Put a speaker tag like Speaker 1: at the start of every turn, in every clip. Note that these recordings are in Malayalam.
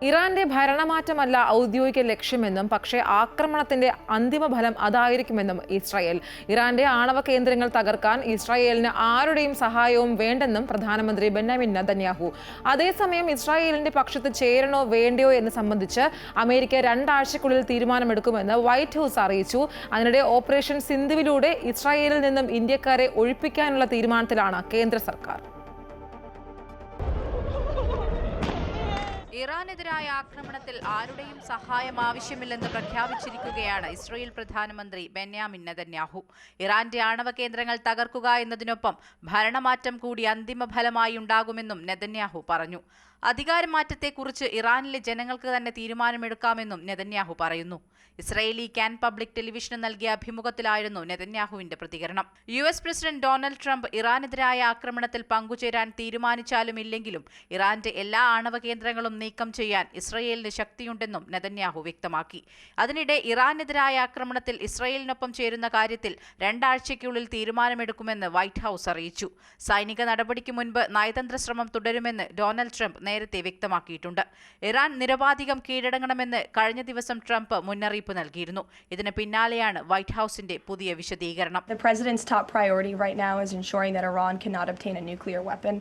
Speaker 1: ഇറാന്റെ ഭരണമാറ്റമല്ല ഔദ്യോഗിക ലക്ഷ്യമെന്നും പക്ഷേ ആക്രമണത്തിന്റെ അന്തിമ ഫലം അതായിരിക്കുമെന്നും ഇസ്രായേൽ. ഇറാന്റെ ആണവ കേന്ദ്രങ്ങൾ തകർക്കാൻ ഇസ്രായേലിന് ആരുടെയും സഹായവും വേണ്ടെന്നും പ്രധാനമന്ത്രി ബെന്യാമിൻ നെതന്യാഹു. അതേസമയം ഇസ്രായേലിന്റെ പക്ഷത്ത് ചേരണോ വേണ്ടയോ എന്ന് സംബന്ധിച്ച് അമേരിക്ക 2 ആഴ്ചയ്ക്കുള്ളിൽ തീരുമാനമെടുക്കുമെന്ന് വൈറ്റ് ഹൌസ് അറിയിച്ചു. അതിനിടെ ഓപ്പറേഷൻ സിന്ധുവിലൂടെ ഇസ്രായേലിൽ നിന്നും ഇന്ത്യക്കാരെ ഒഴിപ്പിക്കാനുള്ള തീരുമാനത്തിലാണ് കേന്ദ്ര സർക്കാർ.
Speaker 2: ഇറാനെതിരായ ആക്രമണത്തിൽ ആരുടെയും സഹായം ആവശ്യമില്ലെന്ന് പ്രഖ്യാപിച്ചിരിക്കുകയാണ് ഇസ്രായേൽ പ്രധാനമന്ത്രി ബെന്യാമിൻ നെതന്യാഹു. ഇറാന്റെ ആണവ കേന്ദ്രങ്ങൾ തകർക്കുക എന്നതിനൊപ്പം ഭരണമാറ്റം കൂടി അന്തിമ ഫലമായി ഉണ്ടാകുമെന്നും നെതന്യാഹു പറഞ്ഞു. അധികാരമാറ്റത്തെക്കുറിച്ച് ഇറാനിലെ ജനങ്ങൾക്ക് തന്നെ തീരുമാനമെടുക്കാമെന്നും നെതന്യാഹു പറയുന്നു. ഇസ്രായേലി ക്യാൻ പബ്ലിക് ടെലിവിഷന് നൽകിയ അഭിമുഖത്തിലായിരുന്നു നെതന്യാഹുവിന്റെ പ്രതികരണം. US പ്രസിഡന്റ് ഡൊണാൾഡ് ട്രംപ് ഇറാനെതിരായ ആക്രമണത്തിൽ പങ്കുചേരാൻ തീരുമാനിച്ചാലും ഇല്ലെങ്കിലും ഇറാന്റെ എല്ലാ ആണവ കേന്ദ്രങ്ങളും നീക്കം ചെയ്യാൻ ഇസ്രായേലിന് ശക്തിയുണ്ടെന്നും നെതന്യാഹു വ്യക്തമാക്കി. അതിനിടെ ഇറാനെതിരായ ആക്രമണത്തിൽ ഇസ്രായേലിനൊപ്പം ചേരുന്ന കാര്യത്തിൽ 2 ആഴ്ചയ്ക്കുള്ളിൽ തീരുമാനമെടുക്കുമെന്ന് വൈറ്റ് ഹൌസ് അറിയിച്ചു. സൈനിക നടപടിക്ക് മുൻപ് നയതന്ത്ര ശ്രമം തുടരുമെന്ന് ഡൊണാൾഡ് ട്രംപ് നേരത്തെ വ്യക്തമാക്കിയിട്ടുണ്ട്. ഇറാൻ നിരവാധികം കീഴടങ്ങണമെന്ന് കഴിഞ്ഞ ദിവസം ട്രംപ് മുന്നറിയിപ്പ് നൽകിയിരുന്നു. ഇതിന് പിന്നാലെയാണ് വൈറ്റ് ഹൌസിന്റെ പുതിയ വിശദീകരണം.
Speaker 3: The president's top priority right now is ensuring that Iran cannot obtain a nuclear weapon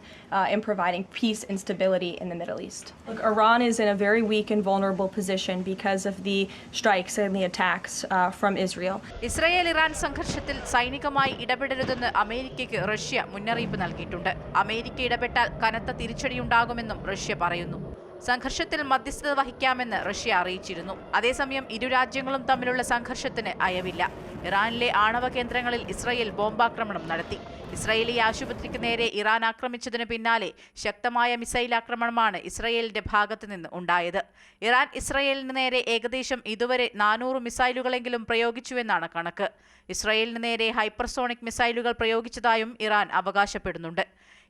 Speaker 3: and providing peace and stability in the Middle East. Look, Iran is in a very weak and vulnerable position because of the strikes and the attacks from Israel.
Speaker 2: Israel Iran സംഘർഷത്തിൽ സൈനികമായി ഇടപെടരുതെന്ന് അമേരിക്കയ്ക്ക് റഷ്യ മുന്നറിയിപ്പ് നൽകിയിട്ടുണ്ട്. അമേരിക്ക ഇടപെട്ടാൽ കനത്ത തിരിച്ചടിയുണ്ടാകുമെന്നും റഷ്യ പറയുന്നു. സംഘർഷത്തിൽ മധ്യസ്ഥത വഹിക്കാമെന്ന് റഷ്യ അറിയിച്ചിരുന്നു. അതേസമയം ഇരു രാജ്യങ്ങളും തമ്മിലുള്ള സംഘർഷത്തിന് അയവില്ല. ഇറാനിലെ ആണവ കേന്ദ്രങ്ങളിൽ ഇസ്രായേൽ ബോംബാക്രമണം നടത്തി. ഇസ്രായേലി ആശുപത്രിക്ക് നേരെ ഇറാൻ ആക്രമിച്ചതിന് പിന്നാലെ ശക്തമായ മിസൈൽ ആക്രമണമാണ് ഇസ്രായേലിന്റെ ഭാഗത്ത് നിന്ന് ഉണ്ടായത്. ഇറാൻ ഇസ്രായേലിന് നേരെ ഏകദേശം ഇതുവരെ 400 മിസൈലുകളെങ്കിലും പ്രയോഗിച്ചുവെന്നാണ് കണക്ക്. ഇസ്രായേലിന് നേരെ ഹൈപ്പർസോണിക് മിസൈലുകൾ പ്രയോഗിച്ചതായും ഇറാൻ അവകാശപ്പെടുന്നുണ്ട്.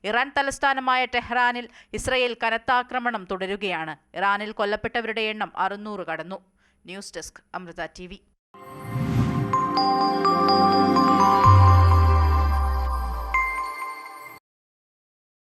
Speaker 2: ഇറാൻ തലസ്ഥാനമായ ടെഹ്റാനിൽ ഇസ്രായേൽ കനത്ത ആക്രമണം തുടരുകയാണ്. ഇറാനിൽ കൊല്ലപ്പെട്ടവരുടെ എണ്ണം 600 കടന്നു. News desk Amrita TV.